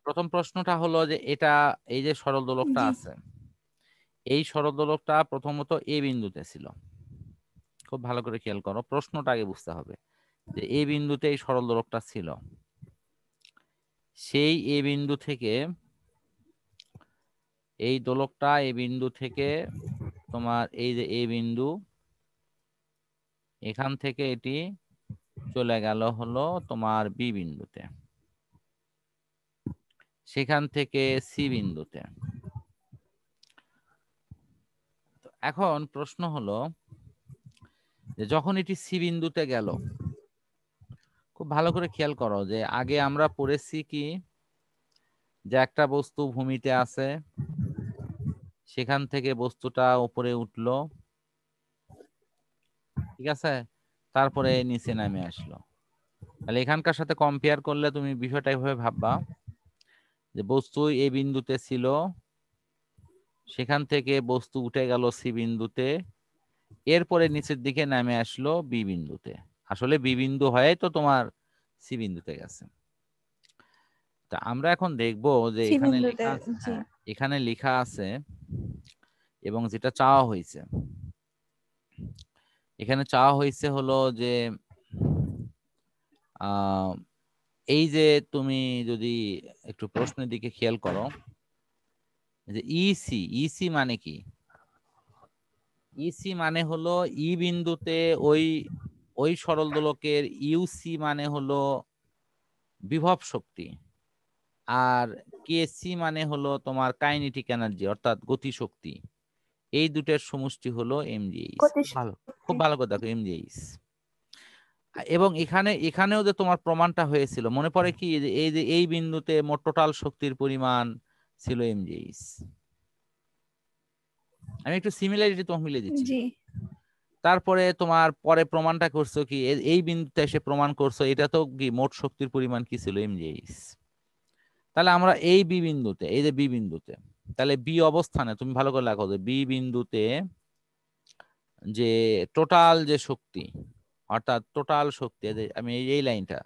প্রথম প্রশ্নটা হলো যে এটা এই যে সরল দোলকটা আছে, এই সরল দোলকটা প্রথমত এ বিন্দুতে ছিল। খুব ভালো করে খেয়াল করো, প্রশ্নটা আগে বুঝতে হবে যে এ বিন্দুতে এই সরল দোলকটা ছিল। সেই এ বিন্দু থেকে এই দোলকটা এ বিন্দু থেকে তোমার এই যে এ বিন্দু, এখান থেকে এটি চলে গেল হলো তোমার বি বিন্দুতে, সেখান থেকে সি বিন্দুতে। এখন প্রশ্ন হলো যে যখন এটি সি বিন্দুতে গেল, খুব ভালো করে খেয়াল করো যে আগে আমরা পড়েছি কি যে একটা বস্তু ভূমিতে আছে, সেখান থেকে বস্তুটা উপরে উঠলো, ঠিক আছে, তারপরে নিচে নামে আসলো। তাহলে এখানকার সাথে কম্পেয়ার করলে তুমি বিষয়টা এভাবে ভাববা যে বস্তু এ বিন্দুতে ছিল, সেখান থেকে বস্তু উঠে গেল সি বিন্দুতে, এরপরে নিচের দিকে নামে আসলো বি বিন্দুতে। আসলে বি বিন্দু হয়ে তো তোমার সি বিন্দুতে গেছে। তা আমরা এখন দেখবো যে এখানে লেখা আছে, হ্যাঁ এখানে লেখা আছে এবং যেটা চাওয়া হয়েছে, এখানে চাওয়া হয়েছে হলো যে এই যে তুমি যদি একটু প্রশ্নের দিকে খেয়াল করো যে ইসি, ইসি মানে কি? ইসি মানে হলো ই বিন্দুতে ওই ওই সরল দোলকের ইউসি মানে হলো বিভব শক্তি, আর কেসি মানে হলো তোমার কাইনেটিক এনার্জি অর্থাৎ গতি শক্তি। এই দুটের সমষ্টি হলো এমজিএইচ। খুব ভালো করে দেখো এমজিএইচ। এবং এখানেও যে তোমার প্রমাণটা হয়েছিল মনে পড়ে কি, যে এই বিন্দুতে মোট টোটাল শক্তির পরিমাণ ছিল এমজিএইচ। আমি একটু সিমিলারিটি তোমাকে মিলিয়ে দিচ্ছি। তারপরে তোমার পরে প্রমাণটা করছো কি, এই বিন্দুতে এসে প্রমাণ করছো এটা তো কি মোট শক্তির পরিমাণ কি ছিল এমজিএইচ। তাহলে আমরা এই বি বিন্দুতে, এই যে বি বিন্দুতে, তাহলে বি অবস্থানে তুমি ভালো করে লেখো যে বি বিন্দুতে যে টোটাল যে শক্তি, অর্থাৎ টোটাল শক্তি, আমি এই লাইনটা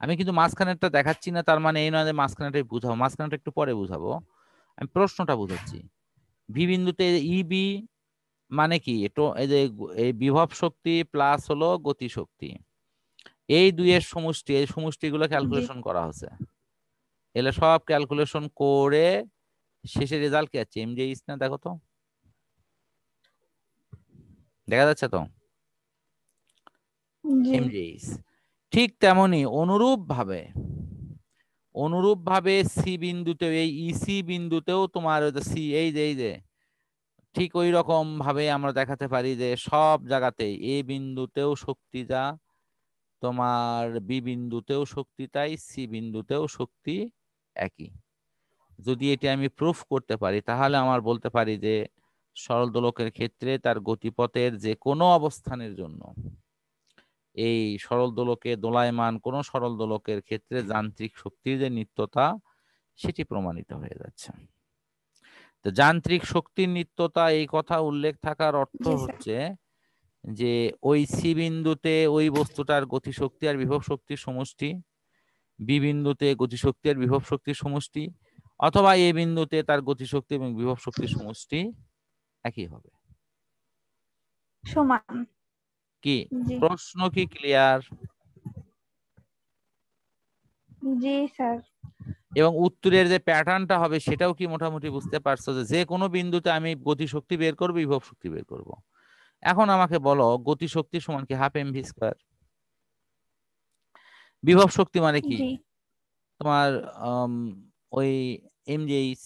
আমি কিন্তু মাঝখানেরটা দেখাচ্ছি না, তার মানে এই নয় যে মাঝখানেটাই বুঝাবো, মাঝখানেটা একটু পরে বুঝাবো, আমি প্রশ্নটা বুঝাচ্ছি। ভি বিন্দুতে ইবি মানে কি, এই যে এই বিভব শক্তি প্লাস হলো গতি শক্তি, এই দুইয়ের সমষ্টি, এই সমষ্টিগুলো ক্যালকুলেশন করা হচ্ছে। এগুলো সব ক্যালকুলেশন করে শেষে রেজাল্ট কি আছে এমজিএইচ না, দেখো তো দেখা যাচ্ছে তো এমজিএইচ। ঠিক তেমনি অনুরূপ ভাবে সি বিন্দুতে এই ইসি বিন্দুতেও তোমার সি এই যে ঠিক ওই রকম ভাবে আমরা দেখাতে পারি যে সব জায়গাতেই এ বিন্দুতেও শক্তি যা, তোমার বি বিন্দুতেও শক্তি তাই, সি বিন্দুতেও শক্তি একই। যদি এটি আমি প্রুফ করতে পারি তাহলে আমার বলতে পারি যে সরল দোলকের ক্ষেত্রে তার গতিপথের যে কোনো অবস্থানের জন্য এই সরল দোলকে দোলায়মান কোন সরল দোলকের ক্ষেত্রে যান্ত্রিক শক্তির যে নিত্যতা সেটি প্রমাণিত হয়ে যাচ্ছে। তো যান্ত্রিক শক্তির নিত্যতা এই কথা উল্লেখ থাকার অর্থ হচ্ছে যে ওই সি বিন্দুতে ওই বস্তুটার গতিশক্তি আর বিভব শক্তির সমষ্টি, বি বিন্দুতে গতিশক্তি আর বিভব শক্তির সমষ্টি, অথবা এ বিন্দুতে তার গতিশক্তি এবং বিভব শক্তির সমষ্টি একই হবে, সমান। কি প্রশ্ন কি ক্লিয়ার? জি স্যার। এবং উত্তরের যে প্যাটার্নটা হবে সেটাও কি মোটামুটি বুঝতে পারছো যে কোনো বিন্দুতে আমি গতিশক্তি বের করব, বিভব শক্তি বের করব। এখন আমাকে বলো গতিশক্তি সমান কি হাফ এমভি স্কয়ার, বিভব শক্তি মানে কি তোমার ওই এমজিএইচ।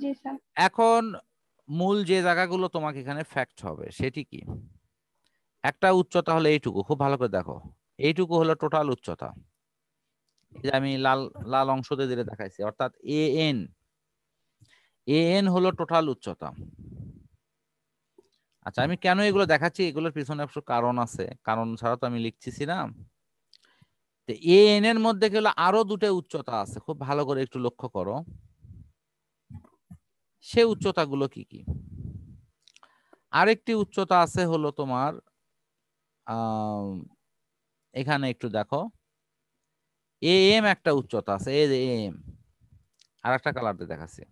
জি স্যার। এখন মূল যে জায়গাগুলো তোমাকে এখানে ফ্যাক্ট হবে সেটি কি, একটা উচ্চতা হলো এইটুকু, খুব ভালো করে দেখো, এইটুকু হলো টোটাল উচ্চতা, এই যে আমি লাল লাল অংশ দিয়ে দিলে দেখাইছি, অর্থাৎ এন হলো টোটাল উচ্চতা। আচ্ছা আমি কেন এগুলো দেখাচ্ছি, এগুলোর পিছনে অবশ্য কারণ আছে, কারণ ছাড়া তো আমি লিখতেছি না। তো এন এর মধ্যে গেলে আরো দুটো উচ্চতা আছে, খুব ভালো করে একটু লক্ষ্য করো সে উচ্চতাগুলো কি কি। আরেকটি উচ্চতা আছে হলো তোমার এখানে একটু দেখো, এ এম একটা উচ্চতা আছে, এই যে এম, আর একটা কালার দিয়ে দেখাচ্ছি।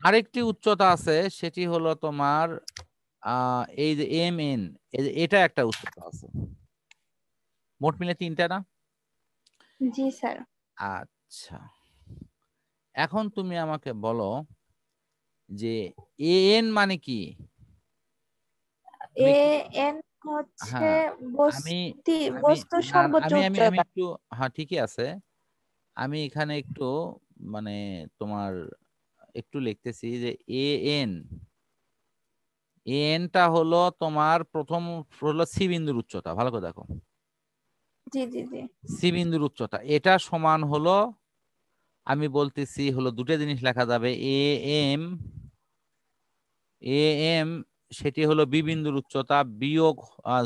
আরেকটি উচ্চতা আছে, সেটি হলো তোমার এই যে এম এন, এটা একটা উচ্চতা আছে। মোট মিলে তিনটা না? জি স্যার। আচ্ছা, এখন তুমি আমাকে বলো যে এ এন মানে কি? এ আমি একটু, এন হচ্ছে হ্যাঁ, আমি আমি বস্তুর না সর্বোচ্চ আমি উচ্চতা। একটু, হ্যাঁ ঠিকই আছে, আমি এখানে একটু মানে তোমার একটু লিখতেছি যে এ এন, এনটা হলো তোমার প্রথম হলো সি বিন্দুর উচ্চতা, ভালো করে দেখো, জি জি জি সি বিন্দুর উচ্চতা এটা সমান হলো, আমি বলতেছি হলো দুটো জিনিস লেখা যাবে, এ এম, এ এম সেটি হলো বি বিন্দুর উচ্চতা বিয়োগ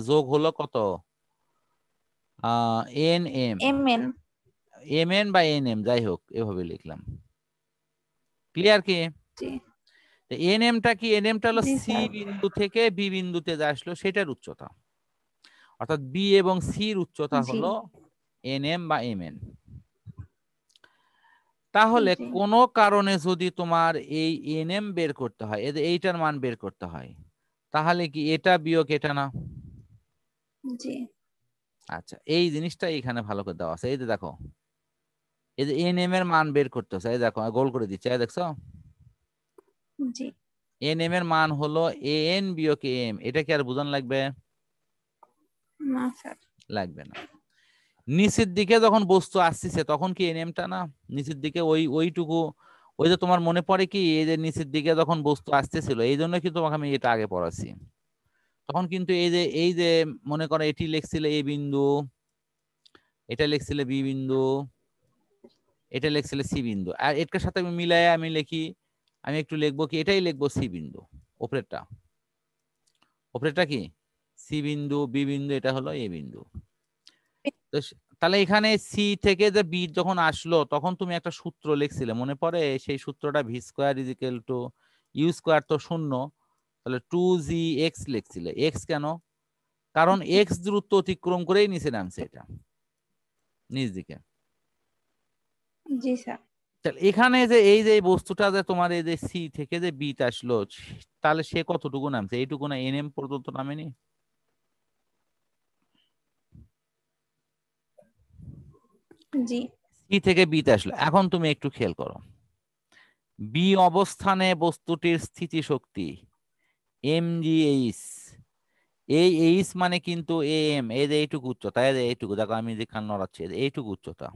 যোগ হলো কত, N M, M N. M N বা এন এম যাই হোক, এভাবে লিখলাম। ক্লিয়ার কি? জি এন এমটা কি? এন এমটা হলো জি সি স্যার। বিন্দু থেকে বি বিন্দুতে যা আসলো সেটার উচ্চতা, অর্থাৎ বি এবং সির উচ্চতা জি হলো এন এম বা এম এন। তাহলে জি কোনো কারণে যদি তোমার এই এন এম বের করতে হয়, এইটার মান বের করতে হয়, তাহলে কি এটা বিয়োগ এটা না? জি আচ্ছা, এই জিনিসটা এখানে ভালো করে দেওয়া আছে, এই যে দেখো, এই যে এন এম এর মান বের করতেছে, এই দেখো গোল করে দিচ্ছে, এই দেখছো জি। এন এম এর মান হলো এ এন বিয়োগ এম, এটা কি আর বোঝানো লাগবে? না স্যার। লাগবে না। নিচের দিকে যখন বস্তু আসছে তখন কি এন এমটা না নিচের দিকে, ওইটুকু, ওই যে তোমার মনে পড়ে কি, এই যে নিচের দিকে যখন বস্তু আসতেছিল, এই জন্য কিন্তু তোমাকে আমি এটা আগে পড়াচ্ছি, তখন কিন্তু এই যে মনে করো এটি লিখছিলে এ বিন্দু, এটা লিখছিলে বি বিন্দু, এটা লিখছিলে সি বিন্দু, আর এটার সাথে আমি মিলাই আমি লিখি, আমি একটু লিখবো কি, এটাই লিখবো সি বিন্দু, উপরেরটা, উপরেরটা কি সি বিন্দু, বি বিন্দু, এটা হলো এ বিন্দু। তো তাহলে এখানে সি থেকে যে বি যখন আসলো তখন তুমি একটা সূত্র লিখছিলে মনে পড়ে, সেই সূত্রটা V square is equal to U square তো শূন্য, তাহলে 2g(x) লিখছিলে। এক্স কেন? কারণ এক্স দূরত্ব অতিক্রম করেই নিচে নামছে এটা, নিচ দিকে। জি স্যার। তাহলে এখানে যে এই যে বস্তুটা যে তোমার এই যে সি থেকে যে বিতে আসলো, তাহলে সে কতটুকু নামছে? এইটুকু না এন এম পর্যন্ত নামেনি? জি সি থেকে বিতে আসলো। এখন তুমি একটু খেয়াল করো, বি অবস্থানে বস্তুটির স্থিতি শক্তি mgh, এই এইচ মানে কিন্তু এম, এই যে এইটুকু উচ্চতা, এই যে এইটুকু দেখো আমি যেখানে নড়াচ্ছি, এই যে এইটুকু উচ্চতা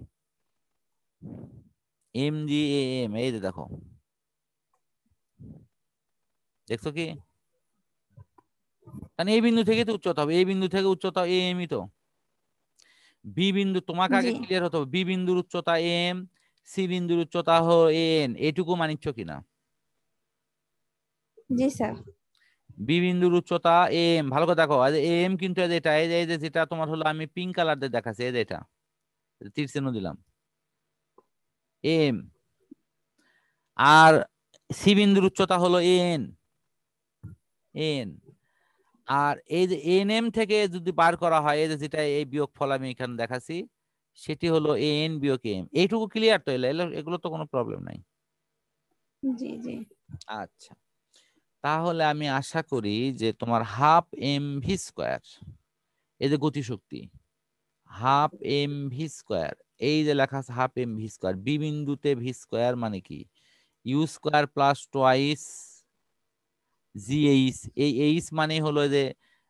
mgam, এই যে দেখো, দেখছো কি? কারণ এই বিন্দু থেকে তো উচ্চতা হবে, এই বিন্দু থেকে উচ্চতা এমই তো। বি বিন্দু তোমাকে আগে জি ক্লিয়ার হতে হবে, বি বিন্দুর উচ্চতা এম, সি বিন্দুর উচ্চতা হলো এন, এইটুকু মানিচ্ছ কিনা? জি স্যার। বি বিন্দুর উচ্চতা এম, ভালো করে দেখো, এম কিন্তু এই যে এটা, এই যে যেটা তোমার হলো আমি পিঙ্ক কালার দিয়ে দেখাচ্ছি, এই যে এটা তীর চিহ্ন দিলাম, এম। আর সি বিন্দুর উচ্চতা হলো এন, এন। আর এই যে এন এম থেকে যদি বার করা হয়, এই যে যেটা এই বিয়োগ ফল আমি এখানে দেখাচ্ছি, সেটি হলো এন বিয়োগ এম। এইটুকু ক্লিয়ার তো? এগুলো তো কোনো প্রবলেম নাই। জি জি আচ্ছা, তাহলে আমি আশা করি যে তোমার হাফ এম ভি স্কোয়ার, এই যে গতিশক্তি হাফ এম ভি স্কোয়ার, এই যে লেখা আছে half M V square, B বিন্দুতে ভি স্কোয়ার মানে কি, U square plus twice G H, এই এইচ মানে হলো যে,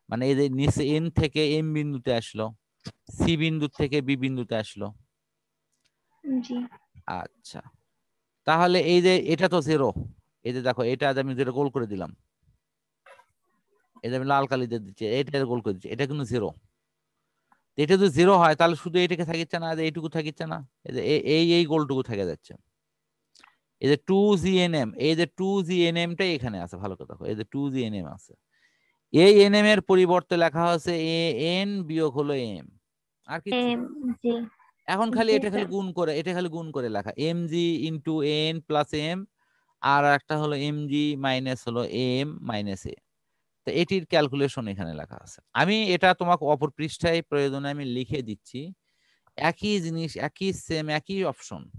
মানে এই যে নিচে এন থেকে এম বিন্দুতে আসলো, সি বিন্দু থেকে বি বিন্দুতে আসলো। জি আচ্ছা, তাহলে এই যে এটা তো জিরো, এই যে দেখো এটা আমি যেটা গোল করে দিলাম, এই যে আমি লাল কালি দিয়ে দিচ্ছি, এটা গোল করে দিচ্ছি, এটা কিন্তু জিরো। এটা যদি জিরো হয় তাহলে শুধু এইটাকে থাকিচ্ছে না, যে এইটুকু থাকিচ্ছে না, এই যে এই গোলটুকু থেকে যাচ্ছে। এই যে 2gnm, এই যে 2gnm টাই এখানে আছে, ভালো কথা দেখো, এই যে 2gnm আছে, এই এনএম এর পরিবর্তে লেখা হচ্ছে এ এন বিয়োগ হলো এম, আর কিচ্ছু এম। না। জি এখন খালি জি এটা খালি স্যার। গুণ করে, এটা খালি গুণ করে লেখা M G into N plus M, আর একটা হলো এম জি মাইনাস হলো এম মাইনাস এ। তো এটির ক্যালকুলেশন এখানে লেখা আছে, আমি এটা তোমাকে অপর পৃষ্ঠায় প্রয়োজনে আমি লিখে দিচ্ছি। একই জিনিস, একই সেম, একই অপশন।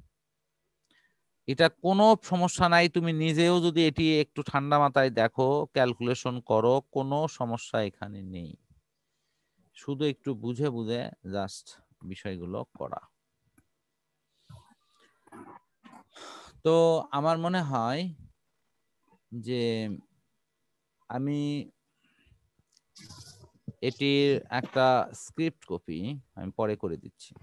এটা কোনো সমস্যা নাই, তুমি নিজেও যদি এটি একটু ঠান্ডা মাথায় দেখো, ক্যালকুলেশন করো, কোনো সমস্যা এখানে নেই। শুধু একটু বুঝে বুঝে জাস্ট বিষয়গুলো করা। তো আমার মনে হয় যে আমি এটির একটা স্ক্রিপ্ট কপি আমি পরে করে দিচ্ছি।